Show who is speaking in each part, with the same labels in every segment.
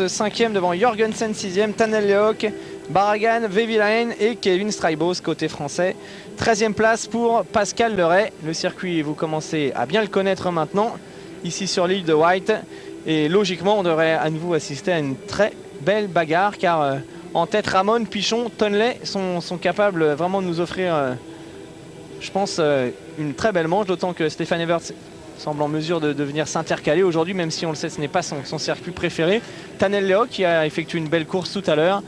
Speaker 1: 5e devant Jorgensen 6e, Tanel Lehoc, Barragan, Vehvilainen et Kevin Strijbos côté français. 13e place pour Pascal Leray. Le circuit, vous commencez à bien le connaître maintenant, ici sur l'île de Wight. Et logiquement, on devrait à nouveau assister à une très belle bagarre car en tête, Ramon, Pichon, Tonley sont capables vraiment de nous offrir, je pense, une très belle manche, d'autant que Stefan Everts semble en mesure de venir s'intercaler aujourd'hui, même si on le sait, ce n'est pas son circuit préféré. Tanel Lehoc qui a effectué une belle course tout à l'heure.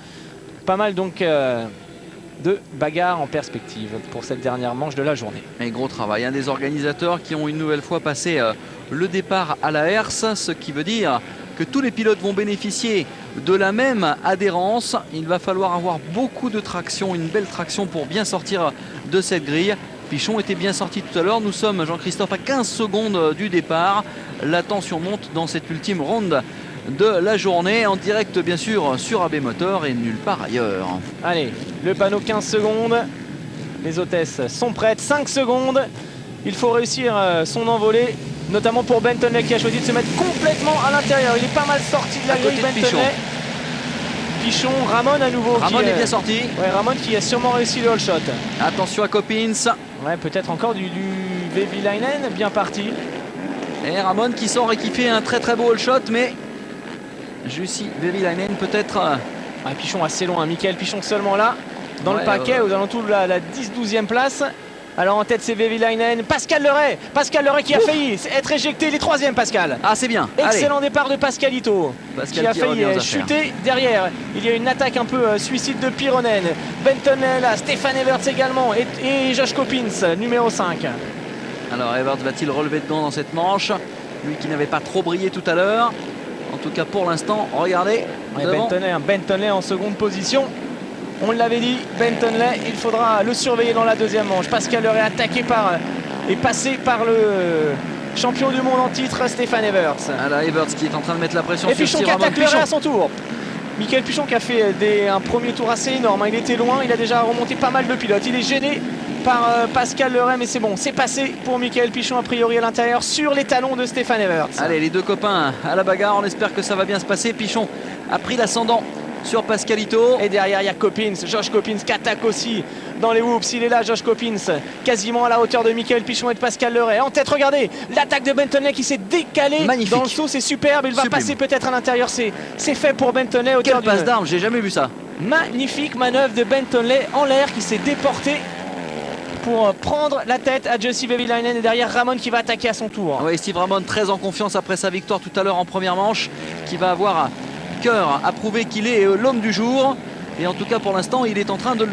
Speaker 1: Pas mal donc de bagarres en perspective pour cette dernière manche de la journée.
Speaker 2: Et gros travail, un des organisateurs qui ont une nouvelle fois passé le départ à la herse, ce qui veut dire que tous les pilotes vont bénéficier de la même adhérence. Il va falloir avoir beaucoup de traction, une belle traction pour bien sortir de cette grille. Pichon était bien sorti tout à l'heure. Nous sommes, Jean-Christophe, à 15 secondes du départ. La tension monte dans cette ultime ronde de la journée, en direct bien sûr sur AB Motor et nulle part ailleurs.
Speaker 1: Allez, le panneau 15 secondes. Les hôtesses sont prêtes. 5 secondes. Il faut réussir son envolée, notamment pour Ben Tonley qui a choisi de se mettre complètement à l'intérieur. Il est pas mal sorti de la grille, Ben Tonley. Pichon, Ramon à nouveau.
Speaker 2: Ramon est bien sorti.
Speaker 1: Ouais, Ramon qui a sûrement réussi le all shot.
Speaker 2: Attention à Coppins.
Speaker 1: Ouais, peut-être encore du Vehvilainen, bien parti.
Speaker 2: Et Ramon qui sort et qui fait un très beau all shot, mais Jussi Vehvilainen peut-être.
Speaker 1: Pichon assez loin, Michael Pichon seulement là, dans le paquet, aux alentours de la 10-12e place. Alors en tête c'est Vehvilainen, Pascal Leray qui a failli être éjecté, les 3e Pascal.
Speaker 2: Ah c'est bien.
Speaker 1: Excellent départ de Pascalito, qui a failli chuter derrière. Il y a une attaque un peu suicide de Pironen. Ben Tonley là, Stefan Everts également et Josh Coppins, numéro 5.
Speaker 2: Alors Everts va-t-il relever dedans dans cette manche? Lui qui n'avait pas trop brillé tout à l'heure. En tout cas pour l'instant, regardez.
Speaker 1: Ben Tonley en seconde position. On l'avait dit, Ben Tonley, il faudra le surveiller dans la deuxième manche. Pascal Leray attaqué et passé par le champion du monde en titre, Stefan Everts.
Speaker 2: Voilà, Everts qui est en train de mettre la pression
Speaker 1: et
Speaker 2: sur
Speaker 1: Pichon qui attaque Leray à son tour. Michael Pichon qui a fait un premier tour assez énorme. Il était loin, il a déjà remonté pas mal de pilotes. Il est gêné par Pascal Leray, mais c'est bon, c'est passé pour Michael Pichon a priori à l'intérieur sur les talons de Stefan Everts.
Speaker 2: Allez, les deux copains à la bagarre, on espère que ça va bien se passer. Pichon a pris l'ascendant sur Pascalito.
Speaker 1: Et derrière il y a Coppins, Josh Coppins qui attaque aussi dans les whoops. Il est là, Josh Coppins, quasiment à la hauteur de Michael Pichon et de Pascal Leray. En tête, regardez, l'attaque de Ben Tonley qui s'est décalé.
Speaker 2: Magnifique.
Speaker 1: Dans le saut, c'est superbe. Il va passer peut-être à l'intérieur. C'est fait pour Ben Tonley.
Speaker 2: Quelle passe d'armes, j'ai jamais vu ça.
Speaker 1: Magnifique manœuvre de Ben Tonley en l'air qui s'est déporté pour prendre la tête à Jussi Vehvilainen. Et derrière Ramon qui va attaquer à son tour.
Speaker 2: Oui, Steve Ramon très en confiance après sa victoire tout à l'heure en première manche, qui va avoir cœur à prouver qu'il est l'homme du jour. Et en tout cas pour l'instant il est en train de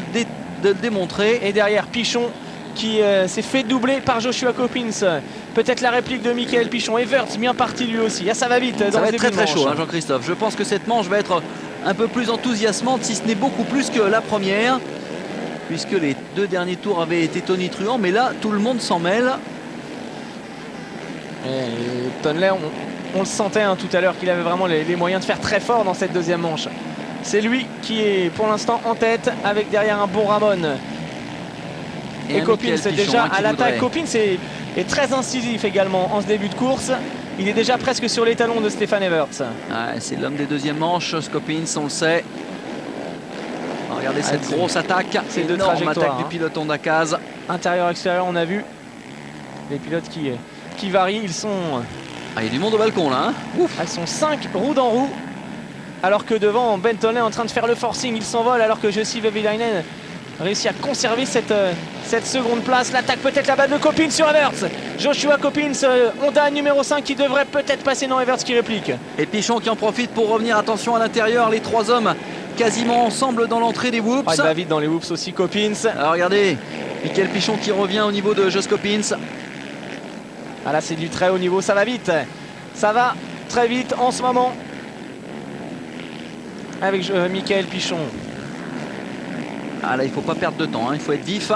Speaker 2: le démontrer.
Speaker 1: Et derrière Pichon qui s'est fait doubler par Joshua Coppins. Peut-être la réplique de Michael Pichon. Everts bien parti lui aussi. Ah, ça va vite.
Speaker 2: Ça va être très chaud, hein, Jean-Christophe. Je pense que cette manche va être un peu plus enthousiasmante, si ce n'est beaucoup plus que la première, puisque les deux derniers tours avaient été tonitruants, mais là tout le monde s'en mêle.
Speaker 1: Et Tonley, on le sentait tout à l'heure qu'il avait vraiment les moyens de faire très fort dans cette deuxième manche. C'est lui qui est pour l'instant en tête avec derrière un bon Ramon. Et Coppins c'est déjà à l'attaque. Coppins est très incisif également en ce début de course. Il est déjà presque sur les talons de Stefan Everts.
Speaker 2: Ouais, c'est l'homme des deuxièmes manches, Coppins, on le sait. Regardez cette grosse attaque. C'est une énorme attaque du pilote Honda Kaz.
Speaker 1: Intérieur-extérieur, on a vu les pilotes qui varient. Ils sont...
Speaker 2: Ah, il y a du monde au balcon là.
Speaker 1: Ouf. Elles sont 5 roues dans roue. Alors que devant, Ben Tonley est en train de faire le forcing. Il s'envole alors que Jussi Vehvilainen réussit à conserver cette seconde place. L'attaque peut-être là-bas de Coppins sur Everts. Joshua Coppins, Honda numéro 5 qui devrait peut-être passer. Non, Everts qui réplique.
Speaker 2: Et Pichon qui en profite pour revenir. Attention à l'intérieur, les trois hommes quasiment ensemble dans l'entrée des whoops.
Speaker 1: Il va vite dans les whoops aussi Coppins.
Speaker 2: Alors regardez, Michael Pichon qui revient au niveau de Josh Coppins.
Speaker 1: Ah là c'est du très haut niveau, ça va vite. Ça va très vite en ce moment. Avec Michael Pichon.
Speaker 2: Ah là il ne faut pas perdre de temps, il faut être vif.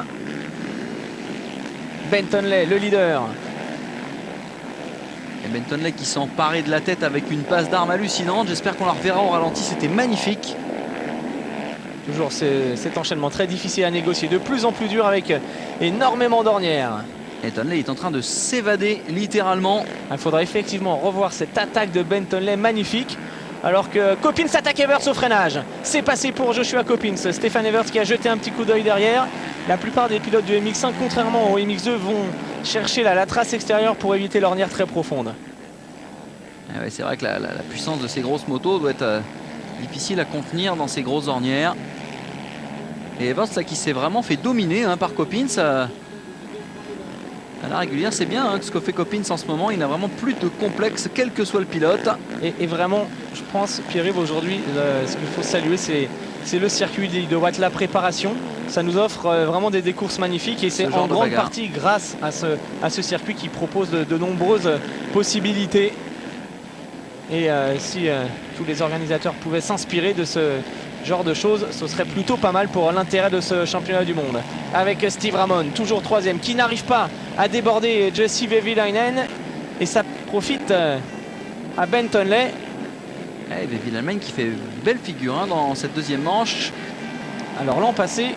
Speaker 1: Ben Tonley, le leader.
Speaker 2: Et Ben Tonley qui s'est emparé de la tête avec une passe d'armes hallucinante. J'espère qu'on la reverra au ralenti, c'était magnifique.
Speaker 1: Toujours cet enchaînement très difficile à négocier, de plus en plus dur avec énormément d'ornières.
Speaker 2: Et Tonley est en train de s'évader littéralement.
Speaker 1: Il faudra effectivement revoir cette attaque de Ben Tonley magnifique. Alors que Coppins attaque Everts au freinage. C'est passé pour Joshua Coppins. Stéphane Everts qui a jeté un petit coup d'œil derrière. La plupart des pilotes du MX1, contrairement au MX2, vont chercher la trace extérieure pour éviter l'ornière très profonde.
Speaker 2: Ah ouais, c'est vrai que la puissance de ces grosses motos doit être difficile à contenir dans ces grosses ornières. Et Everts qui s'est vraiment fait dominer par Coppins à la régulière. C'est bien ce que fait Coppins en ce moment. Il n'a vraiment plus de complexe quel que soit le pilote.
Speaker 1: Et vraiment, je pense, Pierre-Yves, aujourd'hui, ce qu'il faut saluer, c'est le circuit de Watt, la préparation. Ça nous offre vraiment des courses magnifiques et c'est en grande partie grâce à ce circuit qui propose de nombreuses possibilités. Et si tous les organisateurs pouvaient s'inspirer de ce genre de choses, ce serait plutôt pas mal pour l'intérêt de ce championnat du monde. Avec Steve Ramon, toujours troisième, qui n'arrive pas à déborder Jussi Vehviläinen. Et ça profite à Ben Tonley.
Speaker 2: Vehviläinen qui fait une belle figure dans cette deuxième manche.
Speaker 1: Alors l'an passé,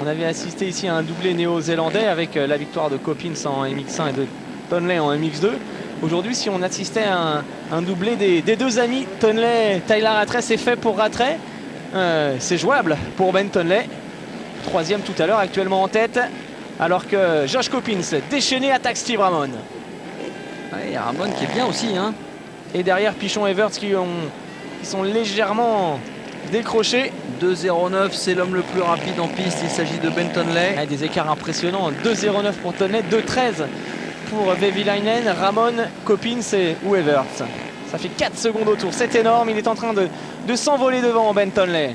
Speaker 1: on avait assisté ici à un doublé néo-zélandais avec la victoire de Coppins en MX1 et de Tonley en MX2. Aujourd'hui, si on assistait à un doublé des deux amis, Tonley, Tyler Rattray, c'est fait pour Rattray. C'est jouable pour Ben Tonley. Troisième tout à l'heure, actuellement en tête. Alors que Josh Coppins, déchaîné, attaque Steve Ramon.
Speaker 2: Et Ramon qui est bien aussi.
Speaker 1: Et derrière, Pichon et Everts qui sont légèrement décrochés.
Speaker 2: 2,09, c'est l'homme le plus rapide en piste. Il s'agit de Ben Tonley.
Speaker 1: Des écarts impressionnants. 2,09 pour Tonley, 2,13 pour Vehviläinen, Ramon, Coppins ou Everts. Ça fait 4 secondes au tour, c'est énorme. Il est en train de s'envoler devant Ben Tonley.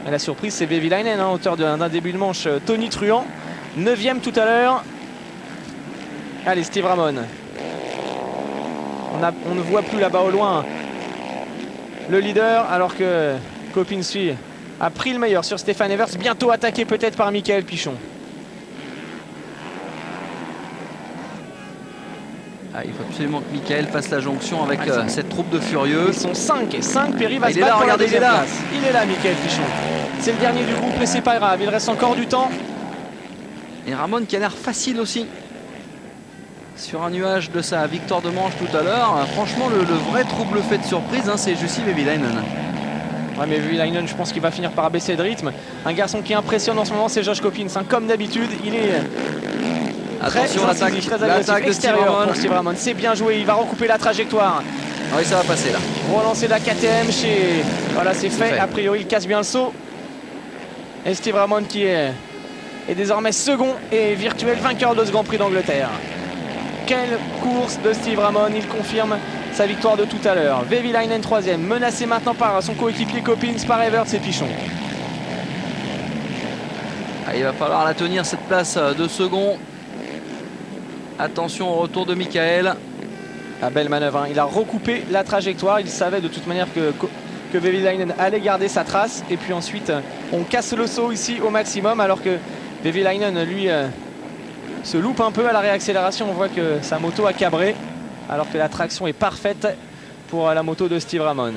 Speaker 1: Et la surprise, c'est Vehviläinen, auteur d'un début de manche tonitruant. 9e tout à l'heure. Allez, Steve Ramon. On ne voit plus là-bas au loin le leader, alors que Coppins a pris le meilleur sur Stéphane Everts. Bientôt attaqué peut-être par Michael Pichon.
Speaker 2: Il faut absolument que Michael fasse la jonction avec cette troupe de furieux.
Speaker 1: Ils sont 5 et 5. Perry va se battre pour la deuxième place. Il est là, Michael Pichon. C'est le dernier du groupe, mais c'est pas grave. Il reste encore du temps.
Speaker 2: Et Ramon qui a l'air facile aussi. Sur un nuage de sa victoire de manche tout à l'heure. Franchement, le vrai trouble fait de surprise, c'est Jussi Vehviläinen.
Speaker 1: Ouais, mais Vehviläinen, je pense qu'il va finir par baisser de rythme. Un garçon qui impressionne en ce moment, c'est Josh Coppins. Comme d'habitude, il est...
Speaker 2: Attention,
Speaker 1: l'attaque de Steve Ramon. C'est bien joué, il va recouper la trajectoire.
Speaker 2: Oui, ça va passer là.
Speaker 1: Relancer la KTM chez... Voilà, c'est fait. A priori, il casse bien le saut. Et Steve Ramon qui est désormais second et virtuel vainqueur de ce Grand Prix d'Angleterre. Quelle course de Steve Ramon, il confirme sa victoire de tout à l'heure. Vehviläinen troisième, menacé maintenant par son coéquipier Coppins, par Everts et Pichon.
Speaker 2: Il va falloir la tenir cette place de second. Attention au retour de Michael.
Speaker 1: Belle manœuvre, il a recoupé la trajectoire. Il savait de toute manière que Vehviläinen allait garder sa trace. Et puis ensuite, on casse le saut ici au maximum. Alors que Vehviläinen, lui, se loupe un peu à la réaccélération. On voit que sa moto a cabré. Alors que la traction est parfaite pour la moto de Steve Ramon.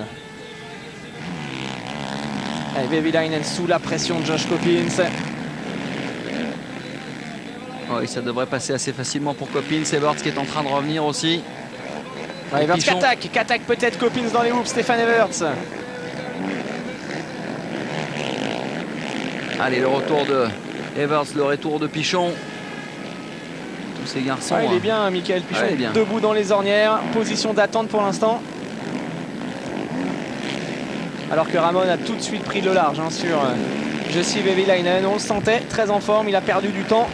Speaker 1: Vehviläinen sous la pression de Josh Coppins.
Speaker 2: Oui, ça devrait passer assez facilement pour Coppins. Everts qui est en train de revenir aussi.
Speaker 1: Everts qui attaque peut-être Coppins dans les hoops, Stéphane Everts.
Speaker 2: Allez, le retour de Everts, le retour de Pichon. Tous ces garçons.
Speaker 1: Il est bien, Michael Pichon, debout dans les ornières. Position d'attente pour l'instant. Alors que Ramon a tout de suite pris le large sur Jussi Vehviläinen. On le sentait, très en forme, il a perdu du temps.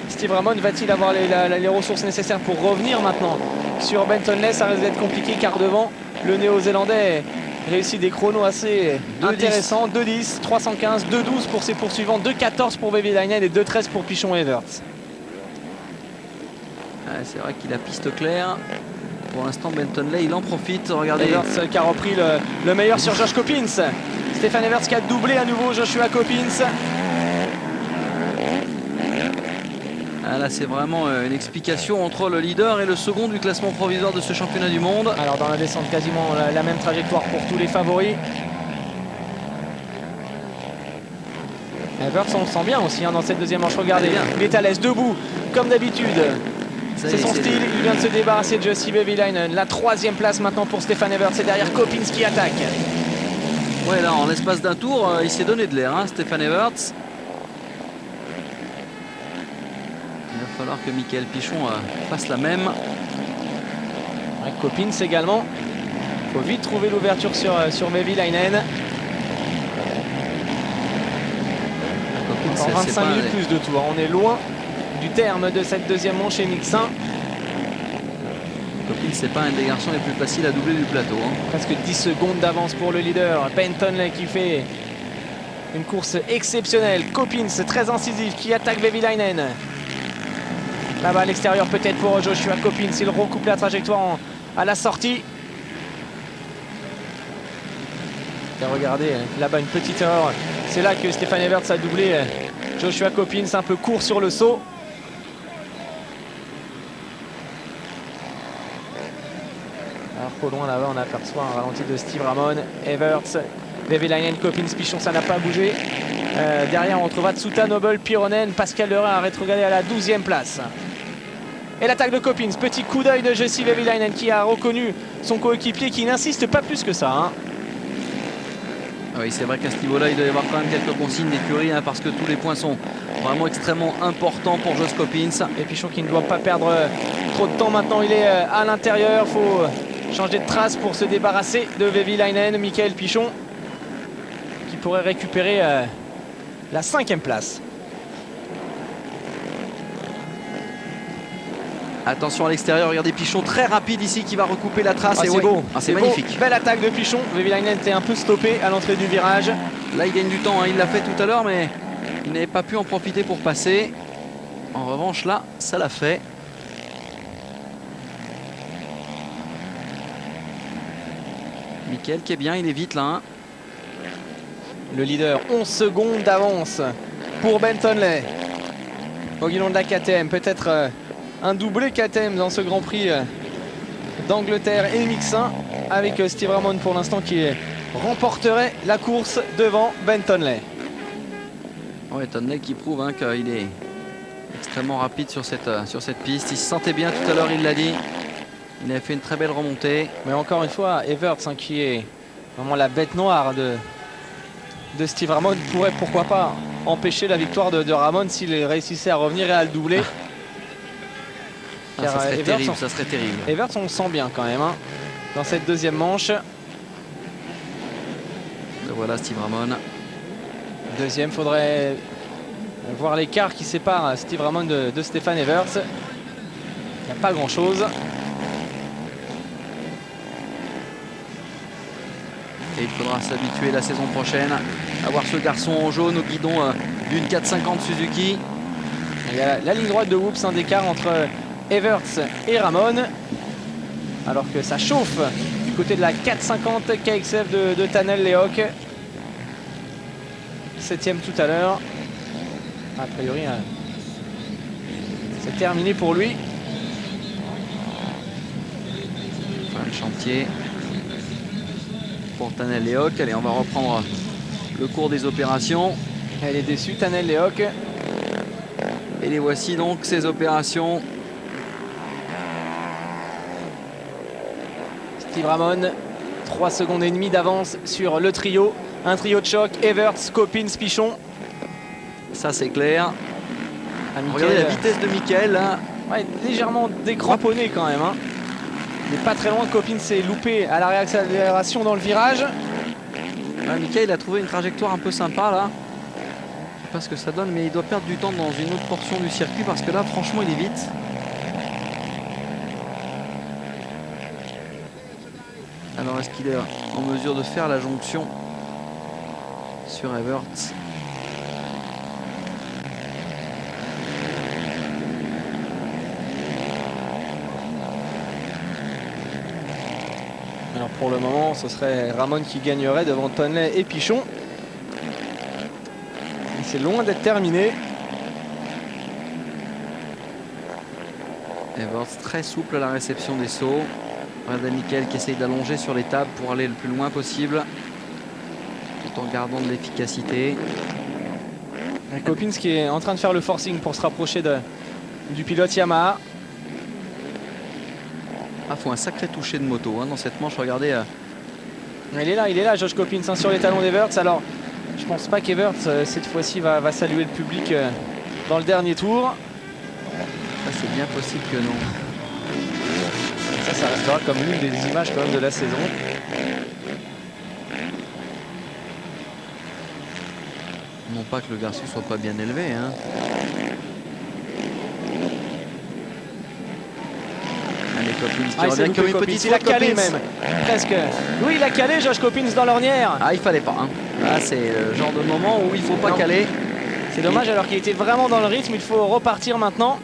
Speaker 1: Steve Ramon va-t-il avoir les ressources nécessaires pour revenir maintenant sur Ben Tonley? Ça risque d'être compliqué car devant, le néo-zélandais réussit des chronos assez intéressants. 2,10, 315, 2,12 pour ses poursuivants, 2,14 pour Vehviläinen et 2,13 pour Pichon et Everts.
Speaker 2: C'est vrai qu'il a piste claire. Pour l'instant, Ben Tonley, il en profite. Regardez.
Speaker 1: Everts qui a repris le meilleur sur Josh Coppins. Stéphane Everts qui a doublé à nouveau Joshua Coppins.
Speaker 2: Là, c'est vraiment une explication entre le leader et le second du classement provisoire de ce championnat du monde.
Speaker 1: Alors dans la descente, quasiment la même trajectoire pour tous les favoris. Everts, on le sent bien aussi dans cette deuxième manche. Regardez, il est à l'aise, debout, comme d'habitude. C'est son style, il vient de se débarrasser de Jussi Vehviläinen. La 3e place maintenant pour Stefan Everts, c'est derrière Coppins qui attaque.
Speaker 2: Ouais, là en l'espace d'un tour, il s'est donné de l'air, hein, Stefan Everts. Il va falloir que Michael Pichon fasse la même.
Speaker 1: Ouais, Coppins également. Il faut vite trouver l'ouverture sur Vehviläinen. En 25 minutes plus de tours. On est loin du terme de cette 2e manche MX1.
Speaker 2: Coppins, c'est pas un des garçons les plus faciles à doubler du plateau. Hein.
Speaker 1: Presque 10 secondes d'avance pour le leader. Benton qui fait une course exceptionnelle. Coppins, très incisif, qui attaque Vehviläinen. Là-bas à l'extérieur peut-être pour Joshua Coppins. Il recoupe la trajectoire à la sortie. Et regardez, là-bas une petite erreur. C'est là que Stefan Everts a doublé Joshua Coppins, un peu court sur le saut. Alors qu'au loin là-bas on aperçoit un ralenti de Steve Ramon. Everts, Vehviläinen, Coppins, Pichon, ça n'a pas bougé. Derrière on retrouvera Tsuta, Noble, Pironen, Pascal Leray a rétrogradé à la 12e place. Et l'attaque de Coppins, petit coup d'œil de Jussi Vehviläinen qui a reconnu son coéquipier, qui n'insiste pas plus que ça. Hein.
Speaker 2: Oui, c'est vrai qu'à ce niveau-là, il doit y avoir quand même quelques consignes d'écurie, hein, parce que tous les points sont vraiment extrêmement importants pour Josh Coppins.
Speaker 1: Et Pichon qui ne doit pas perdre trop de temps maintenant, il est à l'intérieur. Il faut changer de trace pour se débarrasser de Vehviläinen. Michael Pichon qui pourrait récupérer la 5e place.
Speaker 2: Attention à l'extérieur, regardez Pichon très rapide ici qui va recouper la trace.
Speaker 1: Ah, c'est beau,
Speaker 2: c'est magnifique.
Speaker 1: Belle attaque de Pichon. Vehviläinen était un peu stoppé à l'entrée du virage.
Speaker 2: Là il gagne du temps, hein. Il l'a fait tout à l'heure mais il n'avait pas pu en profiter pour passer. En revanche là, ça l'a fait. Michael qui est bien, il est vite là. Hein.
Speaker 1: Le leader, 11 secondes d'avance pour Bentonley. Au guidon de la KTM, peut-être un doublé KTM dans ce Grand Prix d'Angleterre MX1 avec Steve Ramon pour l'instant qui remporterait la course devant Bentonley.
Speaker 2: Ouais, Tonley qui prouve hein, qu'il est extrêmement rapide sur cette piste. Il se sentait bien tout à l'heure, il l'a dit. Il avait fait une très belle remontée.
Speaker 1: Mais encore une fois, Everts hein, qui est vraiment la bête noire de Steve Ramon pourrait pourquoi pas empêcher la victoire de Ramon s'il réussissait à revenir et à le doubler.
Speaker 2: Ça serait terrible, ça serait terrible.
Speaker 1: Everts, on le sent bien quand même hein, dans cette 2e manche.
Speaker 2: Et voilà Steve Ramon.
Speaker 1: 2e, faudrait voir l'écart qui sépare Steve Ramon de Stefan Everts. Il n'y a pas grand chose.
Speaker 2: Et il faudra s'habituer la saison prochaine à voir ce garçon en jaune au guidon d'une 450 Suzuki.
Speaker 1: Il y a la ligne droite de Whoops, un d'écart entre Everts et Ramon. Alors que ça chauffe du côté de la 450 KXF de Tanel Lehoc. 7e tout à l'heure. A priori, c'est terminé pour lui.
Speaker 2: Fin de chantier pour Tanel Lehoc. Allez, on va reprendre le cours des opérations.
Speaker 1: Elle est déçue, Tanel Lehoc.
Speaker 2: Et les voici donc ces opérations.
Speaker 1: Steve Ramon, 3 secondes et demie d'avance sur le trio. Un trio de choc, Everts, Coppins, Pichon.
Speaker 2: Ça c'est clair. Regardez la vitesse de Michael. Hein.
Speaker 1: Ouais, légèrement décramponné quand même. Hein. Il n'est pas très loin. Coppins s'est loupé à la réaccélération dans le virage.
Speaker 2: Ouais, Michael a trouvé une trajectoire un peu sympa là. Je sais pas ce que ça donne, mais il doit perdre du temps dans une autre portion du circuit parce que là franchement il est vite. Alors est-ce qu'il est en mesure de faire la jonction sur Everts?
Speaker 1: Alors pour le moment, ce serait Ramon qui gagnerait devant Tonley et Pichon. C'est loin d'être terminé.
Speaker 2: Everts très souple à la réception des sauts. Regardez Michael qui essaye d'allonger sur les tables pour aller le plus loin possible, tout en gardant de l'efficacité.
Speaker 1: Coppins qui est en train de faire le forcing pour se rapprocher du pilote Yamaha.
Speaker 2: Ah, faut un sacré toucher de moto hein, dans cette manche, regardez.
Speaker 1: Il est là, Josh Coppins hein, sur les talons d'Everts. Alors, je pense pas qu'Everts, cette fois-ci, va saluer le public dans le dernier tour.
Speaker 2: Ça, c'est bien possible que non.
Speaker 1: Ça restera comme l'une des images quand même de la saison.
Speaker 2: Non pas que le garçon soit pas bien élevé. Hein. Allez, Coppins qui revient comme une petite
Speaker 1: il a calé même, presque. Oui, il a calé Josh Coppins dans l'ornière.
Speaker 2: Ah, il fallait pas. Hein. Là, c'est le genre de moment où il faut pas caler.
Speaker 1: C'est dommage alors qu'il était vraiment dans le rythme. Il faut repartir maintenant.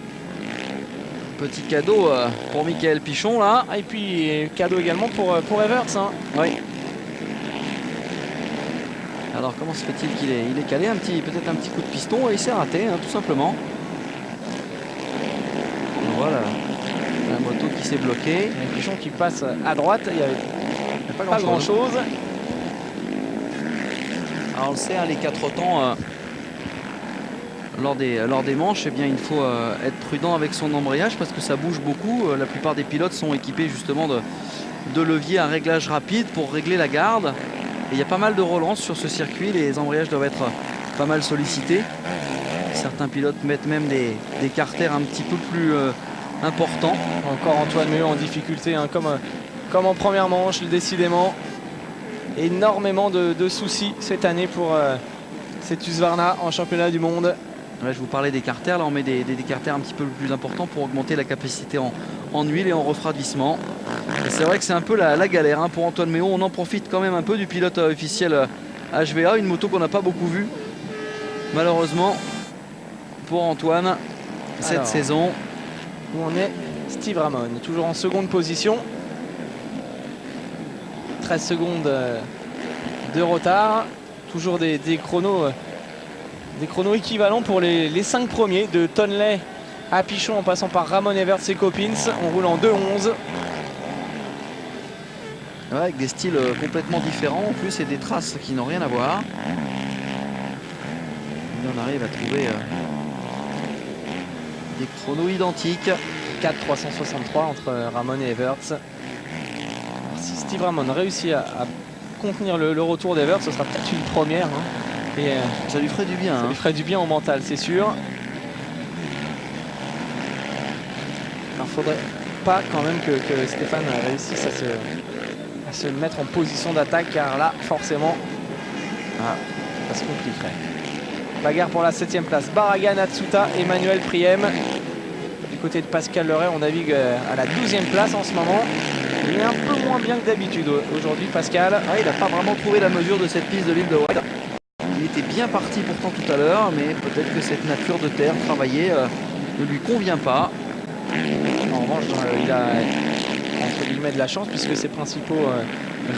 Speaker 2: Petit cadeau pour Michael Pichon là.
Speaker 1: Ah, et puis cadeau également pour Everts. Hein.
Speaker 2: Oui. Alors comment se fait-il qu'il est calé peut-être un petit coup de piston et il s'est raté hein, tout simplement. Voilà. La moto qui s'est bloquée.
Speaker 1: Il y a Pichon qui passe à droite. Il n'y avait pas grand chose.
Speaker 2: Alors on le sait, hein, les 4 temps lors des manches, eh bien, il faut être prudent avec son embrayage parce que ça bouge beaucoup. La plupart des pilotes sont équipés justement de leviers à réglage rapide pour régler la garde. Et il y a pas mal de relances sur ce circuit. Les embrayages doivent être pas mal sollicités. Certains pilotes mettent même des carters un petit peu plus importants.
Speaker 1: Encore Antoine Méo en difficulté, hein, comme en première manche, décidément. Énormément de soucis cette année pour cet Husqvarna en championnat du monde.
Speaker 2: Ouais, je vous parlais des carters, là on met des carters un petit peu plus importants pour augmenter la capacité en huile et en refroidissement. C'est vrai que c'est un peu la galère hein, pour Antoine Méo. On en profite quand même un peu du pilote officiel HVA, une moto qu'on n'a pas beaucoup vue malheureusement pour Antoine cette saison.
Speaker 1: Où on est Steve Ramon, toujours en seconde position. 13 secondes de retard. Toujours des chronos équivalents pour les 5 premiers, de Tonley à Pichon en passant par Ramon, Everts et Coppins. On roule en 2.11.
Speaker 2: Ouais, avec des styles complètement différents en plus et des traces qui n'ont rien à voir. Et on arrive à trouver des chronos identiques.
Speaker 1: 4.363 entre Ramon et Everts. Si Steve Ramon réussit à contenir le retour d'Everts, ce sera peut-être une première. Hein. Et
Speaker 2: ça lui ferait du bien.
Speaker 1: Ça lui ferait du bien au mental, c'est sûr. Il ne faudrait pas quand même que Stéphane réussisse à se mettre en position d'attaque, car là, forcément, ça se compliquerait. Bagarre pour la 7e place. Barragan, Atsuta, Emmanuel Priem. Du côté de Pascal Leray, on navigue à la 12e place en ce moment. Il est un peu moins bien que d'habitude aujourd'hui, Pascal.
Speaker 2: Il n'a pas vraiment trouvé la mesure de cette piste de l'île de Wight. Il était bien parti pourtant tout à l'heure, mais peut-être que cette nature de terre travaillée ne lui convient pas.
Speaker 1: En revanche, il a entre guillemets de la chance, puisque ses principaux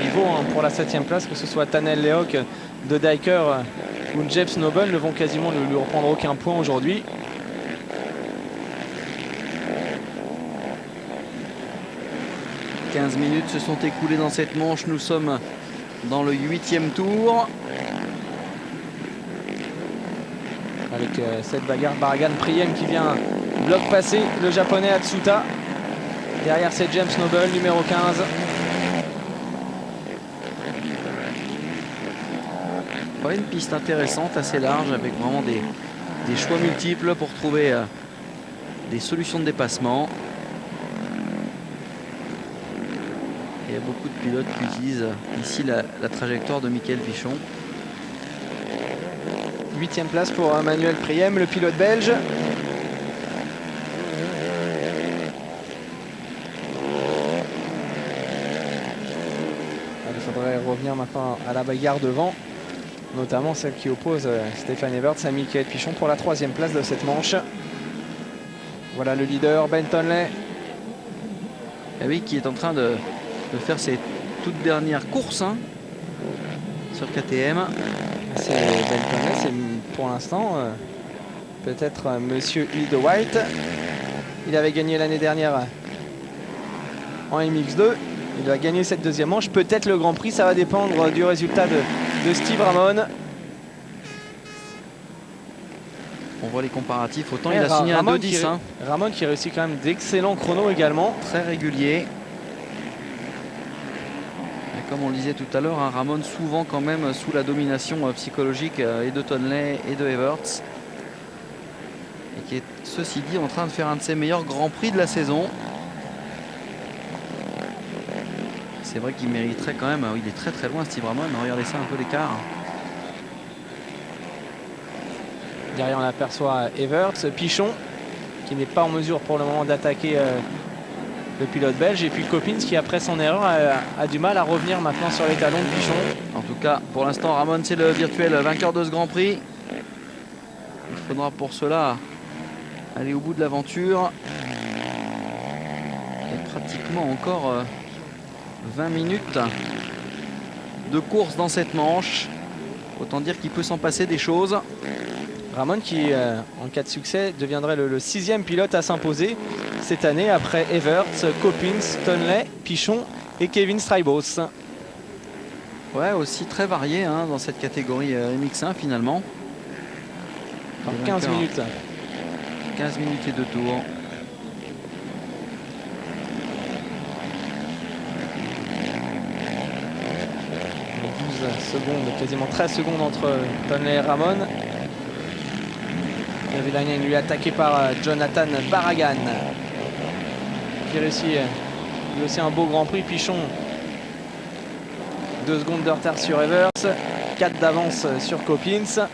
Speaker 1: rivaux pour la 7e place, que ce soit Tanel Lehoc de Dyker ou Jeb Snowball, ne vont quasiment ne lui reprendre aucun point aujourd'hui.
Speaker 2: « 15 minutes se sont écoulées dans cette manche. Nous sommes dans le 8e tour. »
Speaker 1: Avec cette bagarre, Barragan, Priem qui vient bloc passer le japonais Atsuta. Derrière, c'est James Noble, numéro 15.
Speaker 2: Ouais, une piste intéressante, assez large, avec vraiment des choix multiples pour trouver des solutions de dépassement. Il y a beaucoup de pilotes qui utilisent ici la trajectoire de Michael Pichon.
Speaker 1: 8e place pour Emmanuel Priem, le pilote belge. Il faudrait revenir maintenant à la bagarre devant, notamment celle qui oppose Stéphane Everts à Michael Pichon pour la 3e place de cette manche. Voilà le leader, Ben Tonley.
Speaker 2: Et oui, qui est en train de faire ses toutes dernières courses sur KTM.
Speaker 1: C'est Ben Tonley, c'est pour l'instant peut-être Monsieur Île de Wight. Il avait gagné l'année dernière en MX2. Il va gagner cette 2e manche. Peut-être le Grand Prix, ça va dépendre du résultat de Steve Ramon.
Speaker 2: On voit les comparatifs. Autant il a signé un 2-10.
Speaker 1: Ramon qui réussit quand même d'excellents chronos également.
Speaker 2: Très régulier. Comme on le disait tout à l'heure, hein, Ramon souvent quand même sous la domination psychologique et de Tonley et de Everts. Et qui est, ceci dit, en train de faire un de ses meilleurs Grands Prix de la saison. C'est vrai qu'il mériterait quand même, il est très très loin Steve Ramon, regardez ça un peu l'écart.
Speaker 1: Derrière on aperçoit Everts, Pichon qui n'est pas en mesure pour le moment d'attaquer le pilote belge, et puis Coppins qui après son erreur a du mal à revenir maintenant sur les talons de Pichon.
Speaker 2: En tout cas pour l'instant Ramon c'est le virtuel vainqueur de ce Grand Prix. Il faudra pour cela aller au bout de l'aventure. Il y a pratiquement encore 20 minutes de course dans cette manche. Autant dire qu'il peut s'en passer des choses.
Speaker 1: Ramon qui, en cas de succès, deviendrait le 6e pilote à s'imposer cette année après Everts, Coppins, Tonley, Pichon et Kevin Straibos.
Speaker 2: Ouais, aussi très varié hein, dans cette catégorie MX1 finalement.
Speaker 1: 15 minutes.
Speaker 2: 15 minutes et 2 tours.
Speaker 1: 12 secondes, quasiment 13 secondes entre Tonley et Ramon. Villagnen lui attaqué par Jonathan Barragan qui réussit lui aussi un beau Grand Prix. Pichon 2 secondes de retard sur Evers, 4 d'avance sur Coppins.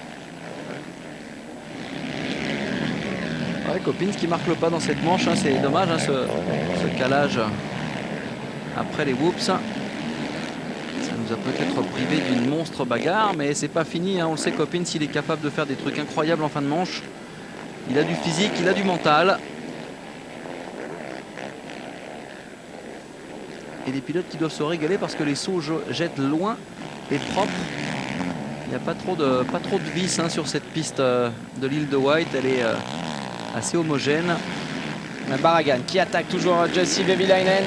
Speaker 2: Ouais, Coppins qui marque le pas dans cette manche, hein, c'est dommage hein, ce calage après les whoops. Ça nous a peut-être privé d'une monstre bagarre, mais c'est pas fini, hein, on le sait, Coppins il est capable de faire des trucs incroyables en fin de manche. Il a du physique, il a du mental. Et les pilotes qui doivent se régaler parce que les sauts jettent loin et propre. Il n'y a pas trop de vis hein, sur cette piste de l'île de White. Elle est assez homogène.
Speaker 1: Barragan qui attaque toujours Jussi Vehviläinen.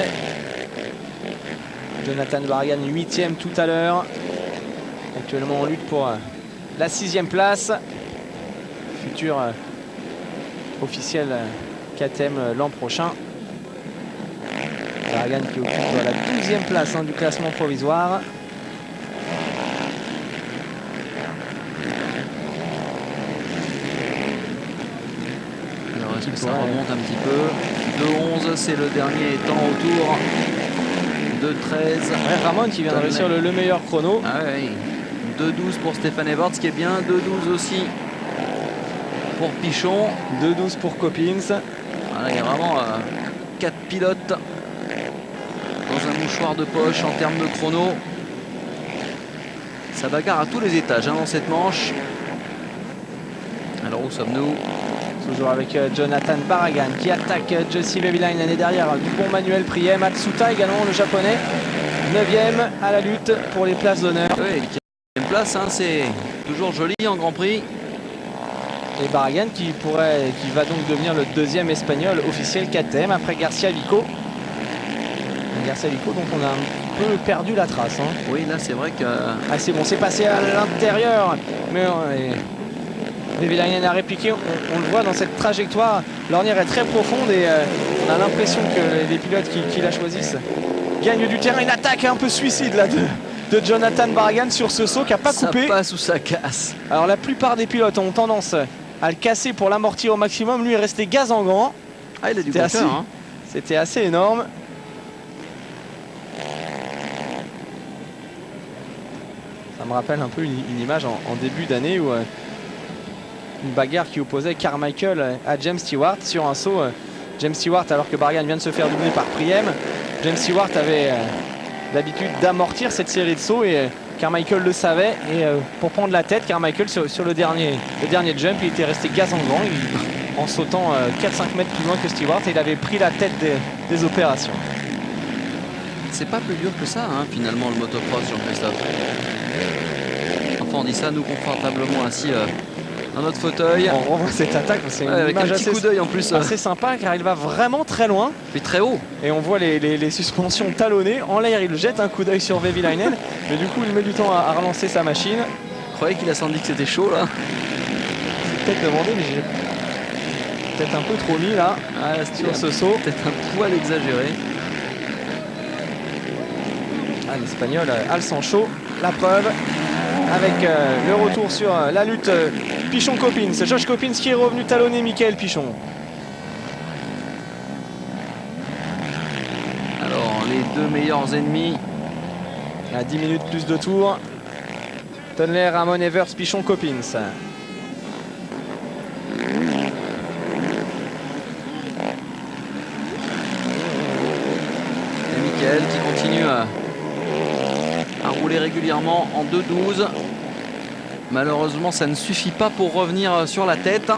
Speaker 1: Jonathan Barragan 8e tout à l'heure. Actuellement en lutte pour la 6e place. Futur officiel KTM l'an prochain. Barragan qui occupe la 12e place hein, du classement provisoire.
Speaker 2: Alors est-ce que ça remonte un petit peu? 2-11 c'est le dernier temps autour. 2-13.
Speaker 1: Ouais, Ramon qui vient de réussir le meilleur chrono.
Speaker 2: Ah ouais. 2-12 pour Stéphane Everts qui est bien. 2-12 aussi pour Pichon.
Speaker 1: 2-12 pour Coppins.
Speaker 2: Voilà, il y a vraiment 4 pilotes dans un mouchoir de poche en termes de chrono. Ça bagarre à tous les étages hein, dans cette manche. Alors où sommes-nous?
Speaker 1: Toujours avec Jonathan Barragan qui attaque Jussi Vehviläinen et derrière du bon Manuel Priet. Matsuta également le japonais. 9e à la lutte pour les places d'honneur.
Speaker 2: Oui, 4e place, hein, c'est toujours joli en Grand Prix.
Speaker 1: Et Barragan qui va donc devenir le 2e espagnol officiel KTM après Garcia Vico. Garcia Vico, donc on a un peu perdu la trace. Hein.
Speaker 2: Oui, là c'est vrai que...
Speaker 1: Ah c'est bon, c'est passé à l'intérieur. Mais Vehviläinen a répliqué, on le voit dans cette trajectoire. L'ornière est très profonde et on a l'impression que les pilotes qui la choisissent gagnent du terrain. Une attaque un peu suicide là de Jonathan Barragan sur ce saut qui n'a pas coupé.
Speaker 2: Ça passe ou ça casse.
Speaker 1: Alors la plupart des pilotes ont tendance à le casser pour l'amortir au maximum. Lui est resté gaz en grand.
Speaker 2: Ah, il a du compteur, hein.
Speaker 1: C'était assez énorme. Ça me rappelle un peu une image en début d'année où une bagarre qui opposait Carmichael à James Stewart sur un saut. James Stewart, alors que Barragan vient de se faire doubler par Priem, James Stewart avait l'habitude d'amortir cette série de sauts et Carmichael le savait. Et pour prendre la tête, Carmichael sur le dernier jump, il était resté gaz en grand en sautant 4-5 mètres plus loin que Stewart et il avait pris la tête des opérations.
Speaker 2: C'est pas plus dur que ça hein, finalement le motocross, Jean-Christophe. Enfin on dit ça nous confortablement assis dans notre fauteuil.
Speaker 1: On revoit cette attaque, c'est une
Speaker 2: avec un
Speaker 1: image
Speaker 2: petit coup d'œil en plus.
Speaker 1: assez sympa car il va vraiment très loin.
Speaker 2: Il fait très haut.
Speaker 1: Et on voit les suspensions talonnées. En l'air, il jette un coup d'œil sur Vehviläinen. Mais du coup, il met du temps à relancer sa machine.
Speaker 2: Je croyais qu'il a senti que c'était chaud là.
Speaker 1: J'ai peut-être demandé, mais j'ai peut-être un peu trop mis là sur ce saut.
Speaker 2: Peut-être un poil exagéré.
Speaker 1: l'Espagnol a le sang chaud, la preuve avec le retour sur la lutte Pichon-Coppins. Josh Coppins qui est revenu talonner Michael Pichon.
Speaker 2: Alors les deux meilleurs ennemis.
Speaker 1: À 10 minutes plus de tours. Tonley, Ramon, Evers, Pichon, Coppins.
Speaker 2: Et Michael qui continue à rouler régulièrement en 2-12. Malheureusement, ça ne suffit pas pour revenir sur la tête.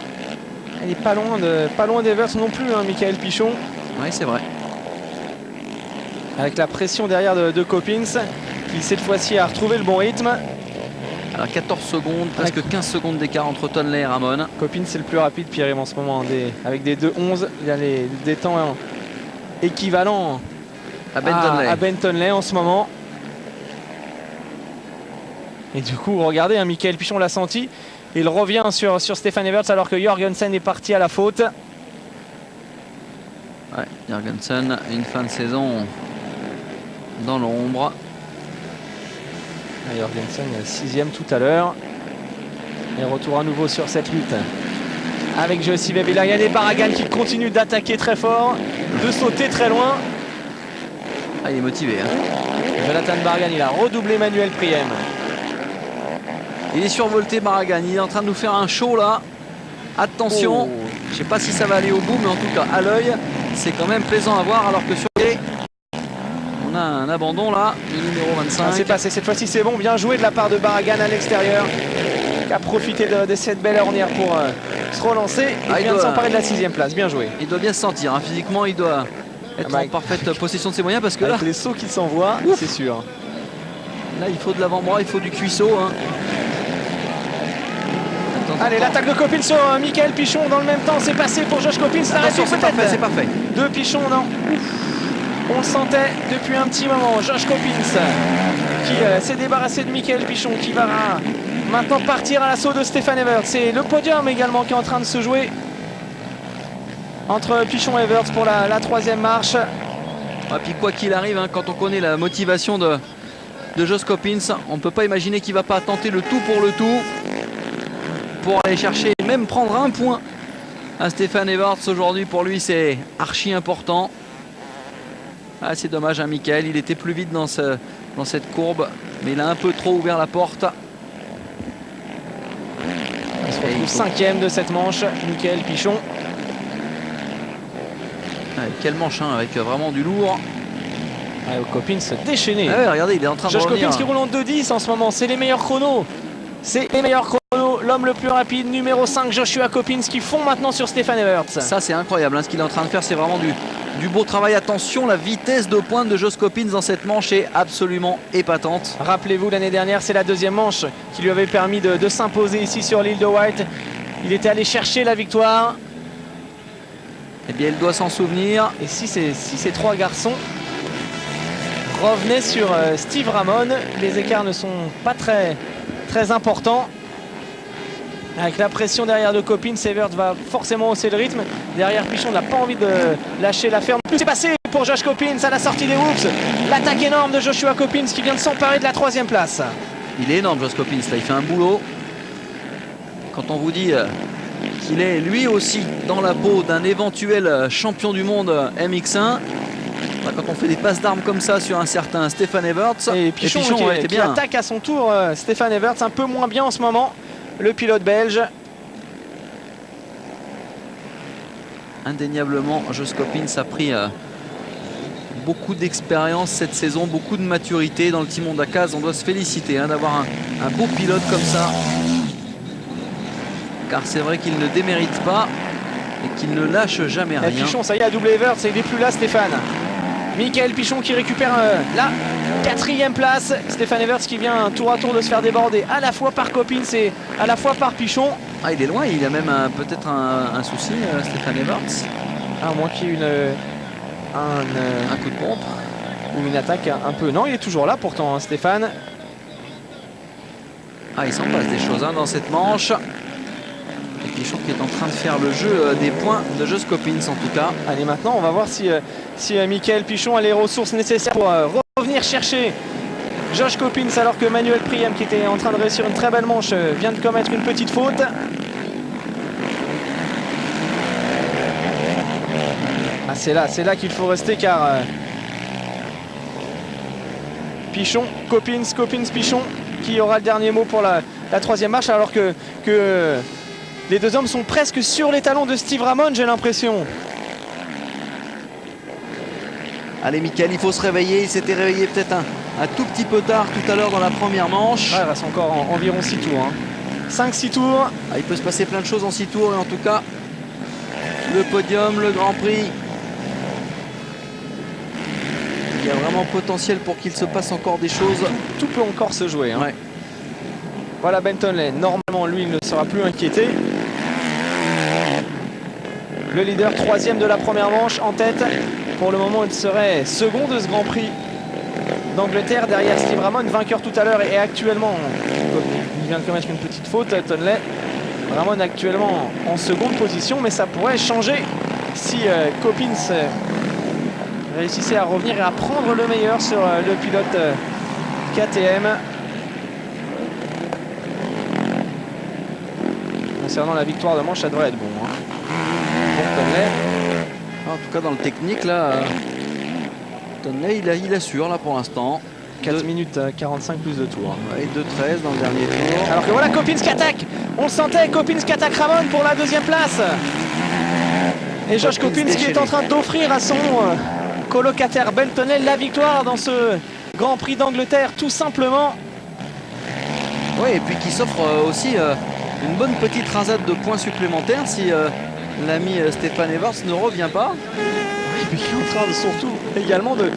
Speaker 1: Il n'est pas loin d'Evers non plus, hein, Michael Pichon.
Speaker 2: Oui, c'est vrai.
Speaker 1: Avec la pression derrière de Coppins, qui cette fois-ci a retrouvé le bon rythme.
Speaker 2: Alors 14 secondes, presque 15 secondes d'écart entre Tonley et Ramon.
Speaker 1: Coppins c'est le plus rapide, Pierre, en ce moment. Avec des 2-11, il a des temps équivalents
Speaker 2: à Ben
Speaker 1: Tonley en ce moment. Et du coup, regardez, hein, Michael Pichon l'a senti. Il revient sur Stefan Everts alors que Jorgensen est parti à la faute.
Speaker 2: Ouais, Jorgensen, une fin de saison dans l'ombre.
Speaker 1: Jorgensen, 6e tout à l'heure. Et retour à nouveau sur cette lutte. Avec Josi Vevelayan et Barragan qui continue d'attaquer très fort, de sauter très loin.
Speaker 2: Ah, il est motivé. Hein.
Speaker 1: Jonathan Barragan, il a redoublé Manuel Priem.
Speaker 2: Il est survolté, Barragan. Il est en train de nous faire un show là. Attention.
Speaker 1: Oh.
Speaker 2: Je ne sais pas si ça va aller au bout, mais en tout cas, à l'œil, c'est quand même plaisant à voir. Alors que sur les... on a un abandon là, le numéro 25.
Speaker 1: C'est passé, cette fois-ci c'est bon. Bien joué de la part de Barragan à l'extérieur. Qui a profité de cette belle ornière pour se relancer. Il vient de s'emparer de la 6e place. Bien joué.
Speaker 2: Il doit bien se sentir. Hein. Physiquement, il doit être en parfaite possession de ses moyens. Parce que
Speaker 1: avec
Speaker 2: là,
Speaker 1: les sauts qu'il s'envoie, c'est sûr.
Speaker 2: Là, il faut de l'avant-bras, il faut du cuisseau. Hein.
Speaker 1: Allez, l'attaque de Coppins sur Michael Pichon dans le même temps, c'est passé pour Josh Coppins.
Speaker 2: C'est pas fait.
Speaker 1: De Pichon, non. On le sentait depuis un petit moment. Josh Coppins qui s'est débarrassé de Michael Pichon, qui va maintenant partir à l'assaut de Stefan Everts. C'est le podium également qui est en train de se jouer entre Pichon et Everts pour la 3e marche.
Speaker 2: Et puis quoi qu'il arrive, hein, quand on connaît la motivation de Josh Coppins, on ne peut pas imaginer qu'il ne va pas tenter le tout pour le tout. Pour aller chercher, même prendre un point à Stefan Everts aujourd'hui, pour lui c'est archi important. Ah, c'est dommage, hein, Michael, il était plus vite dans cette courbe, mais il a un peu trop ouvert la porte.
Speaker 1: Il se retrouve 5e de cette manche, Michael Pichon.
Speaker 2: Ah, quelle manche, hein, avec vraiment du lourd.
Speaker 1: Coppins déchaîné.
Speaker 2: Ah ouais, regardez, il est en train de revenir.
Speaker 1: Josh Coppins qui roule en 2-10 en ce moment, c'est les meilleurs chronos. C'est les meilleurs chronos, l'homme le plus rapide, numéro 5, Joshua Coppins, qui fond maintenant sur Stefan Everts.
Speaker 2: Ça c'est incroyable, hein, ce qu'il est en train de faire, c'est vraiment du beau travail. Attention, la vitesse de pointe de Josh Coppins dans cette manche est absolument épatante.
Speaker 1: Rappelez-vous, l'année dernière, c'est la 2e manche qui lui avait permis de s'imposer ici sur l'île de White. Il était allé chercher la victoire.
Speaker 2: Eh bien, il doit s'en souvenir.
Speaker 1: Et si ces 3 garçons revenaient sur Steve Ramon, les écarts ne sont pas très important. Avec la pression derrière de Coppins, Everts va forcément hausser le rythme. Derrière Pichon n'a pas envie de lâcher la ferme. C'est passé pour Josh Coppins à la sortie des Whoops. L'attaque énorme de Joshua Coppins qui vient de s'emparer de la 3e place.
Speaker 2: Il est énorme, Josh Coppins, là il fait un boulot. Quand on vous dit qu'il est lui aussi dans la peau d'un éventuel champion du monde MX1, quand on fait des passes d'armes comme ça sur un certain Stefan Everts,
Speaker 1: et Pichon qui attaque à son tour Stefan Everts, un peu moins bien en ce moment, le pilote belge.
Speaker 2: Indéniablement, Josh Coppins a pris beaucoup d'expérience cette saison, beaucoup de maturité dans le team Honda Kaz. On doit se féliciter d'avoir un beau pilote comme ça, car c'est vrai qu'il ne démérite pas et qu'il ne lâche jamais rien.
Speaker 1: Pichon, ça y est, a doublé Everts, il n'est plus là, Stéphane. Michael Pichon qui récupère la 4e place. Stefan Everts qui vient tour à tour de se faire déborder à la fois par Coppins et à la fois par Pichon.
Speaker 2: Ah, il est loin, il a même peut-être un souci, Stefan Everts.
Speaker 1: À moins qu'il y ait un coup de pompe ou une attaque un peu. Non, il est toujours là pourtant, hein, Stéphane.
Speaker 2: Ah, il s'en passe des choses dans cette manche. Et Pichon qui est en train de faire le jeu des points de Josh Coppins en tout cas.
Speaker 1: Allez, maintenant on va voir si Michael Pichon a les ressources nécessaires pour revenir chercher Josh Coppins, alors que Manuel Priem, qui était en train de réussir une très belle manche, vient de commettre une petite faute. Ah, c'est là qu'il faut rester, car Pichon, Coppins, Pichon, qui aura le dernier mot pour la troisième marche, alors que les deux hommes sont presque sur les talons de Steve Ramon, j'ai l'impression.
Speaker 2: Allez Mickaël, il faut se réveiller. Il s'était réveillé peut-être un tout petit peu tard tout à l'heure dans la première manche.
Speaker 1: Ouais, il reste encore environ 6 tours. 5-6 tours.
Speaker 2: Ah, il peut se passer plein de choses en 6 tours. Et en tout cas, le podium, le Grand Prix. Il y a vraiment potentiel pour qu'il se passe encore des choses.
Speaker 1: Tout peut encore se jouer.
Speaker 2: Ouais.
Speaker 1: Voilà Bentonley. Normalement, lui, il ne sera plus inquiété. Le leader, troisième de la première manche, en tête. Pour le moment, il serait second de ce Grand Prix d'Angleterre, derrière Steve Ramon, vainqueur tout à l'heure et actuellement, il vient de commettre une petite faute, Tonley. Ramon actuellement en seconde position, mais ça pourrait changer si Coppins réussissait à revenir et à prendre le meilleur sur le pilote KTM. Concernant la victoire de manche, ça devrait être bon. Pour Tonley.
Speaker 2: En tout cas, dans le technique, là, Tonley, il assure là pour l'instant.
Speaker 1: 4 minutes 45 plus de tours.
Speaker 2: Et 2-13 dans le dernier tour.
Speaker 1: Alors que voilà Coppins qui attaque. On le sentait, Coppins qui attaque Ramon pour la deuxième place. Et Josh Coppins qui est en train d'offrir à son colocataire Bentonel la victoire dans ce Grand Prix d'Angleterre, tout simplement.
Speaker 2: Oui, et puis qui s'offre aussi une bonne petite rasade de points supplémentaires si l'ami Stéphane Evers ne revient pas.
Speaker 1: Et puis qui est en train surtout également de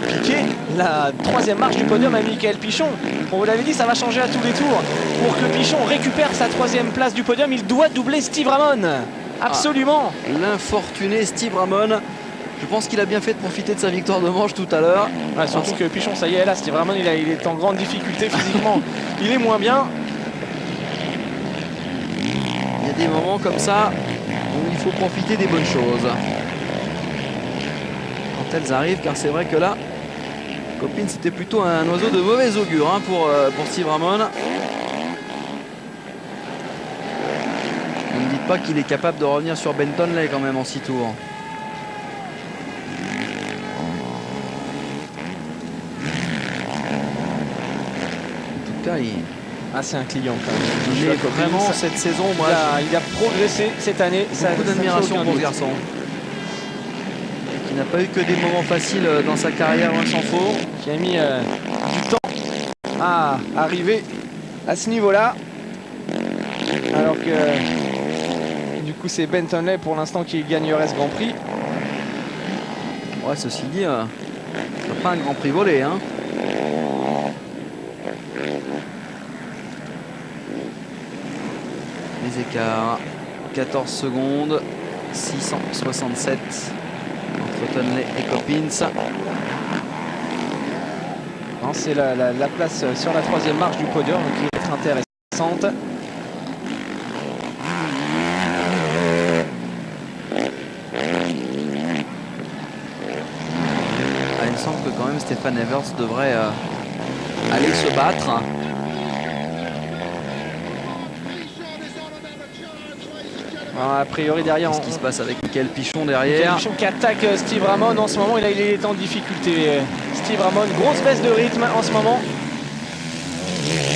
Speaker 1: piquer la troisième marche du podium à Mickaël Pichon. On vous l'avait dit, ça va changer à tous les tours. Pour que Pichon récupère sa troisième place du podium, il doit doubler Steve Ramon. Absolument.
Speaker 2: L'infortuné Steve Ramon. Je pense qu'il a bien fait de profiter de sa victoire de manche tout à l'heure.
Speaker 1: Ouais, surtout que Pichon, ça y est, là, Steve Ramon, il est en grande difficulté physiquement. Il est moins bien.
Speaker 2: Il y a des moments comme ça où il faut profiter des bonnes choses. Quand elles arrivent, car c'est vrai que là, Coppins, c'était plutôt un oiseau de mauvais augure pour Steve Ramon. Ne me dites pas qu'il est capable de revenir sur Bentonley quand même en 6 tours. En tout cas,
Speaker 1: c'est un client quand même.
Speaker 2: Mais vraiment cette saison, moi,
Speaker 1: il a progressé cette année.
Speaker 2: Beaucoup d'admiration pour ce garçon. Qui n'a pas eu que des moments faciles dans sa carrière, loin s'en faut.
Speaker 1: Qui a mis du temps à arriver à ce niveau-là. Alors que du coup c'est Bentonley pour l'instant qui gagnerait ce Grand Prix.
Speaker 2: Ouais, ceci dit, c'est pas un Grand Prix volé, hein. Les écarts, 14 secondes, 667 entre Tonley et Coppins.
Speaker 1: C'est la place sur la troisième marche du podium qui va être intéressante.
Speaker 2: Il me semble que quand même Stéphane Evers devrait aller se battre.
Speaker 1: A priori derrière,
Speaker 2: qu'est-ce qui se passe avec Mickaël Pichon derrière?
Speaker 1: Pichon qui attaque Steve Ramon en ce moment. Il est en difficulté. Steve Ramon, grosse baisse de rythme en ce moment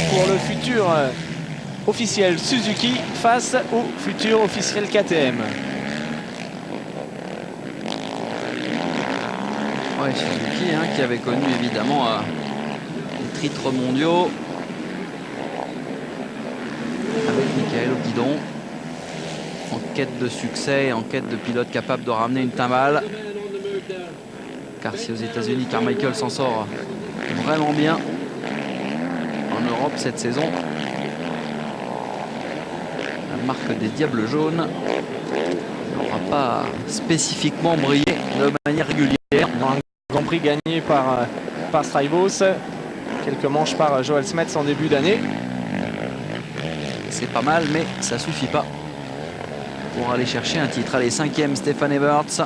Speaker 1: pour le futur officiel Suzuki face au futur officiel KTM.
Speaker 2: Ouais, Suzuki qui avait connu évidemment les titres mondiaux avec Mickaël au guidon. En quête de succès, en quête de pilote capable de ramener une timbale. Car si aux États-Unis Carmichael s'en sort vraiment bien en Europe cette saison, la marque des Diables Jaunes n'aura pas spécifiquement brillé de manière régulière.
Speaker 1: Un Grand Prix gagné par Strybos, quelques manches par Joel Smets en début d'année.
Speaker 2: C'est pas mal, mais ça suffit pas pour aller chercher un titre. Allez, 5e Stéphane Evers,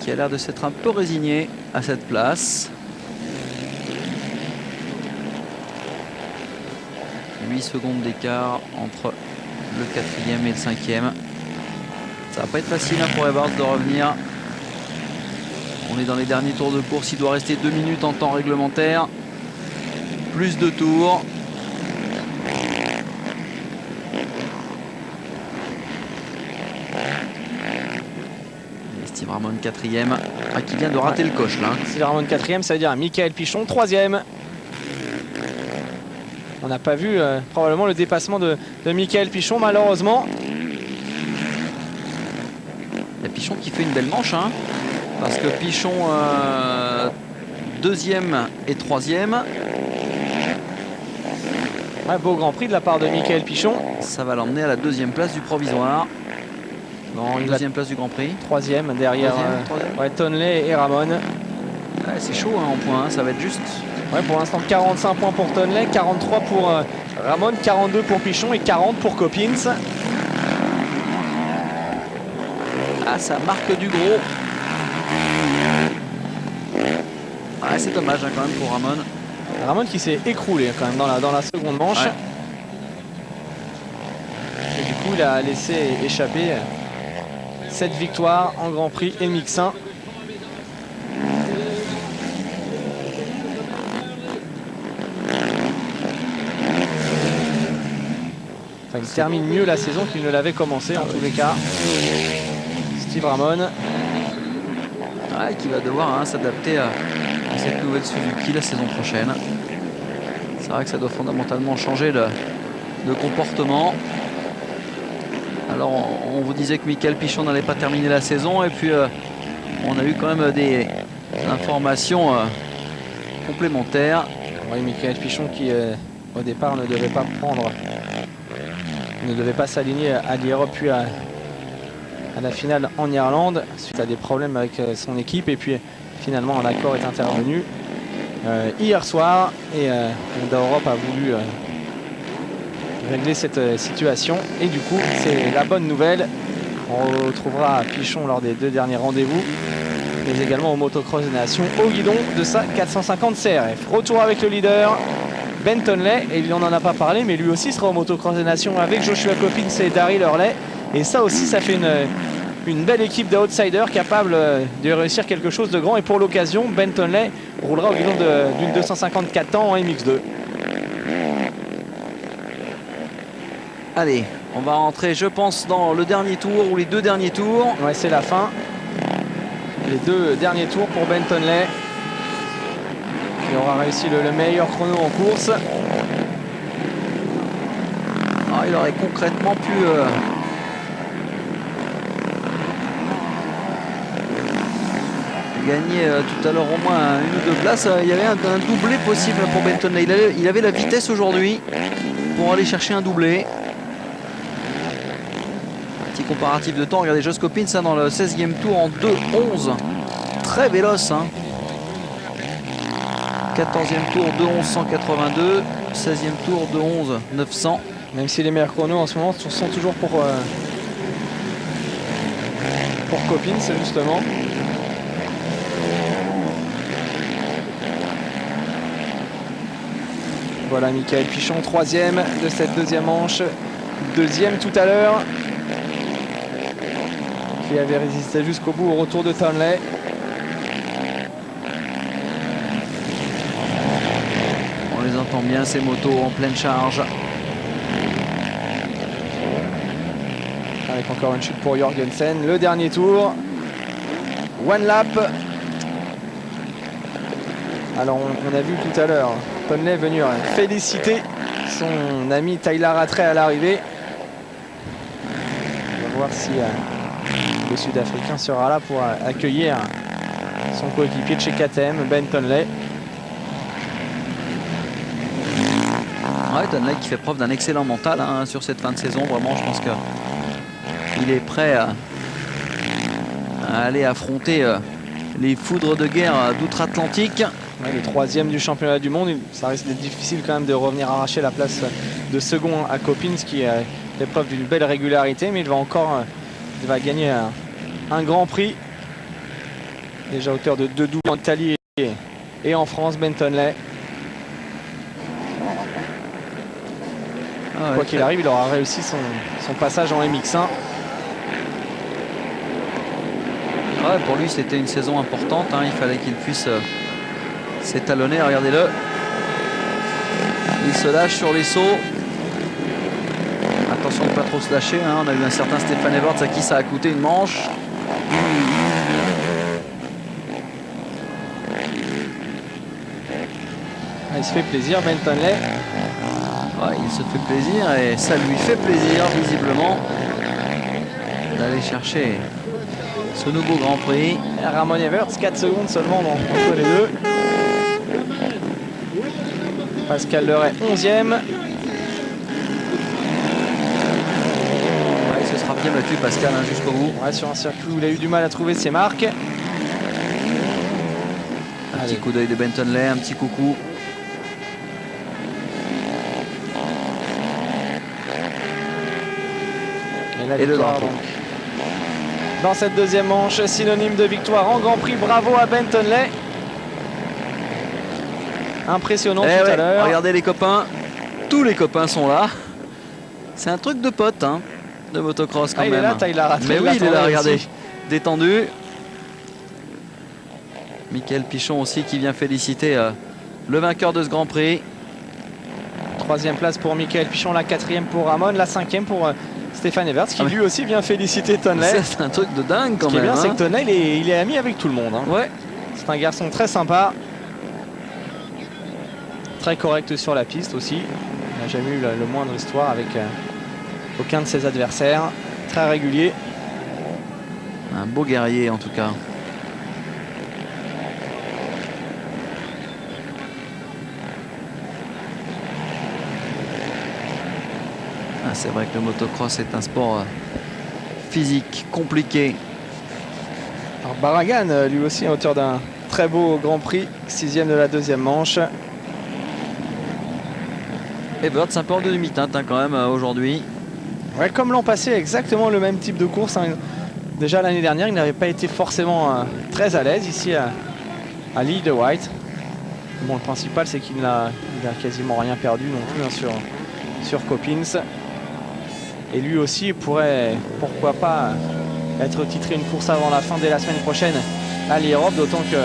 Speaker 2: qui a l'air de s'être un peu résigné à cette place. 8 secondes d'écart entre le 4e et le 5e. Ça va pas être facile pour Evers de revenir. On est dans les derniers tours de course. Il doit rester 2 minutes en temps réglementaire. Plus de tours. Et Steve Ramon 4e. Ah, qui vient de rater le coche là.
Speaker 1: Steve Ramon 4e, ça veut dire Michael Pichon 3e. On n'a pas vu probablement le dépassement de Michael Pichon malheureusement.
Speaker 2: Il y a Pichon qui fait une belle manche. Parce que Pichon 2e et 3e.
Speaker 1: Ouais, beau Grand Prix de la part de Michael Pichon.
Speaker 2: Ça va l'emmener à la 2e place du provisoire. Non, une 2e place du Grand Prix.
Speaker 1: 3e derrière ouais, Tonley et Ramon.
Speaker 2: Ouais, c'est chaud en points, ça va être juste.
Speaker 1: Ouais, pour l'instant 45 points pour Tonley, 43 pour Ramon, 42 pour Pichon et 40 pour Coppins.
Speaker 2: Ah, ça marque du gros. Ah, c'est dommage quand même pour Ramon.
Speaker 1: Ramon qui s'est écroulé quand même dans la seconde manche.
Speaker 2: Ouais.
Speaker 1: Et du coup il a laissé échapper cette victoire en Grand Prix MX1. Enfin, il termine mieux la saison qu'il ne l'avait commencé en tous les cas. Steve Ramon.
Speaker 2: Ouais, qui va devoir s'adapter à cette nouvelle Suzuki la saison prochaine. C'est vrai que ça doit fondamentalement changer de comportement. Alors on vous disait que Michael Pichon n'allait pas terminer la saison et puis on a eu quand même des informations complémentaires.
Speaker 1: Oui, Michael Pichon qui au départ ne devait pas s'aligner à l'Europe puis à la finale en Irlande suite à des problèmes avec son équipe et puis finalement un accord est intervenu hier soir et Honda Europe a voulu régler cette situation et du coup c'est la bonne nouvelle. On retrouvera Pichon lors des 2 derniers rendez-vous mais également au Motocross des Nations au guidon de sa 450 CRF. Retour avec le leader Ben Tonley et il n'en a pas parlé mais lui aussi sera au Motocross des Nations avec Joshua Coppins et Daryl Hurley. Et ça aussi, ça fait une belle équipe d'outsiders capable de réussir quelque chose de grand. Et pour l'occasion, Ben Tonley roulera au guidon d'une 254 ans en MX2.
Speaker 2: Allez, on va rentrer, je pense, dans le dernier tour ou les 2 derniers tours.
Speaker 1: Ouais, c'est la fin. Les 2 derniers tours pour Ben Tonley. Il aura réussi le meilleur chrono en course.
Speaker 2: Ah, il aurait concrètement pu... gagner tout à l'heure au moins 1 ou 2 places. Il y avait un doublé possible pour Ben Tonley. Il avait la vitesse aujourd'hui pour aller chercher un doublé. Petit comparatif de temps. Regardez Josh Coppins dans le 16e tour en 2:11. Très véloce. 14e tour 2:11,182. 16e tour 2:11,900.
Speaker 1: Même si les meilleurs chronos en ce moment sont toujours pour Coppins justement. Voilà Michael Pichon, 3e de cette 2e manche, 2e tout à l'heure, qui avait résisté jusqu'au bout au retour de Tonley.
Speaker 2: On les entend bien ces motos en pleine charge.
Speaker 1: Avec encore une chute pour Jorgensen, le dernier tour, one lap. Alors on a vu tout à l'heure Tonley venu féliciter son ami Tyler Rattray à l'arrivée. On va voir si le Sud-Africain sera là pour accueillir son coéquipier de chez KTM, Ben Tonley.
Speaker 2: Ouais, Tonley qui fait preuve d'un excellent mental sur cette fin de saison. Vraiment, je pense qu'il est prêt à aller affronter les foudres de guerre d'outre-Atlantique.
Speaker 1: Ouais, le 3e du championnat du monde, ça risque d'être difficile quand même de revenir arracher la place de second à Coppins qui fait preuve d'une belle régularité, mais il va gagner un grand prix déjà auteur de 2 doubles en Italie et en France. Ben Tonley Quoi qu'il arrive, il aura réussi son passage en MX1.
Speaker 2: Ouais, pour lui, c'était une saison importante. Hein. Il fallait qu'il puisse s'étalonner. Regardez-le. Il se lâche sur les sauts. Attention de ne pas trop se lâcher. Hein. On a eu un certain Stéphane Everts à qui ça a coûté une manche.
Speaker 1: Il se fait plaisir, Bentonley.
Speaker 2: Ouais, il se fait plaisir et ça lui fait plaisir, visiblement, d'aller chercher ce nouveau Grand Prix.
Speaker 1: Ramon Everts, 4 secondes seulement entre les deux. Pascal Leray, 11e.
Speaker 2: Ouais, il se sera bien battu, Pascal, hein, jusqu'au bout.
Speaker 1: Ouais, sur un circuit où il a eu du mal à trouver ses marques.
Speaker 2: Un petit coup d'œil de Bentonley, un petit coucou.
Speaker 1: Et le drapeau. Dans cette deuxième manche, synonyme de victoire en Grand Prix. Bravo à Bentonley. Impressionnant tout à l'heure.
Speaker 2: Regardez les copains. Tous les copains sont là. C'est un truc de pote, hein, de motocross quand même.
Speaker 1: Il est là, il a raté.
Speaker 2: Mais oui, il est là, regardez. Détendu. Mickaël Pichon aussi qui vient féliciter le vainqueur de ce Grand Prix.
Speaker 1: 3e place pour Mickaël Pichon, la 4e pour Ramon, la 5e pour Stéphane Everts qui lui aussi vient féliciter Tonley.
Speaker 2: C'est un truc de dingue quand même.
Speaker 1: Ce qui est bien,
Speaker 2: hein.
Speaker 1: c'est que Tonley il est ami avec tout le monde. Hein.
Speaker 2: Ouais.
Speaker 1: C'est un garçon très sympa. Très correct sur la piste aussi. Il n'a jamais eu le moindre histoire avec aucun de ses adversaires. Très régulier.
Speaker 2: Un beau guerrier en tout cas. C'est vrai que le motocross est un sport physique, compliqué.
Speaker 1: Alors Barragan, lui aussi, en hauteur d'un très beau Grand Prix, 6e de la deuxième manche.
Speaker 2: Everts un peu en demi-teinte hein, quand même aujourd'hui.
Speaker 1: Ouais, comme l'an passé, exactement le même type de course. Hein. Déjà l'année dernière, il n'avait pas été forcément très à l'aise ici à l'île de White. Bon, le principal, c'est qu'il n'a quasiment rien perdu non plus hein, sur Coppins. Et lui aussi pourrait, pourquoi pas, être titré une course avant la fin dès la semaine prochaine à l'Europe, d'autant que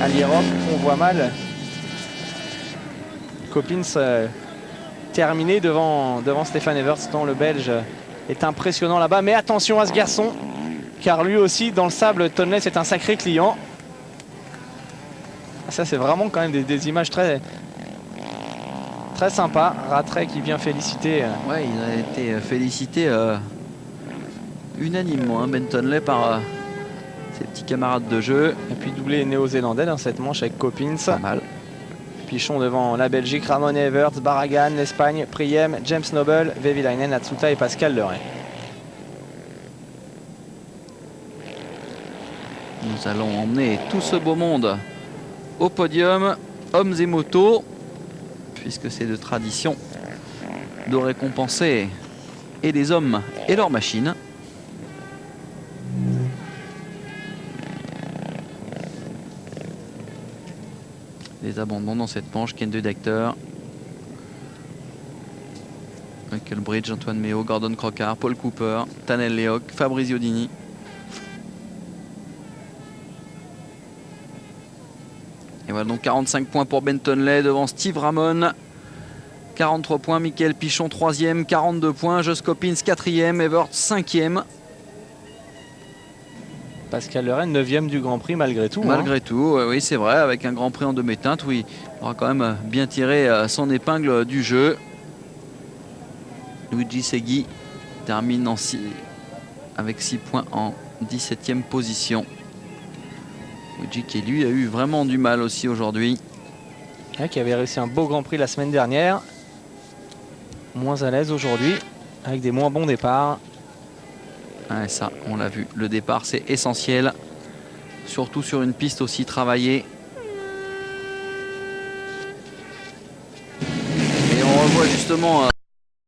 Speaker 1: à l'Europe, on voit mal Coppins terminé devant Stéphane Everts, tant le Belge est impressionnant là-bas. Mais attention à ce garçon, car lui aussi, dans le sable, Tonley, c'est un sacré client. Ça, c'est vraiment quand même des images très sympa. Rattray qui vient féliciter.
Speaker 2: Ouais, il a été félicité unanimement, hein, Bentonley, par ses petits camarades de jeu.
Speaker 1: Et puis doublé néo-zélandais dans cette manche avec Coppins.
Speaker 2: Pas mal.
Speaker 1: Pichon devant la Belgique, Ramon Everts, Barragan, l'Espagne, Priem, James Noble, Vehviläinen, Atsuta et Pascal Leray.
Speaker 2: Nous allons emmener tout ce beau monde au podium, hommes et motos, puisque c'est de tradition de récompenser et les hommes et leurs machines. Les abandons dans cette manche, Ken de Decter, Michael Bridge, Antoine Méo, Gordon Crocar, Paul Cooper, Tanel Lehoc, Fabrizio Dini. Et voilà donc 45 points pour Bentonley devant Steve Ramon. 43 points, Mickaël Pichon 3e, 42 points, Jos Coppins 4e, Everts 5e.
Speaker 1: Pascal Leray 9e du Grand Prix malgré tout.
Speaker 2: Malgré tout, oui c'est vrai, avec un Grand Prix en demi-teinte, oui, il aura quand même bien tiré son épingle du jeu. Luigi Segui termine avec 6 points en 17e position. Luigi qui lui a eu vraiment du mal aussi aujourd'hui.
Speaker 1: Qui avait réussi un beau Grand Prix la semaine dernière. Moins à l'aise aujourd'hui, avec des moins bons départs.
Speaker 2: Ouais, ça, on l'a vu. Le départ, c'est essentiel. Surtout sur une piste aussi travaillée. Et on revoit justement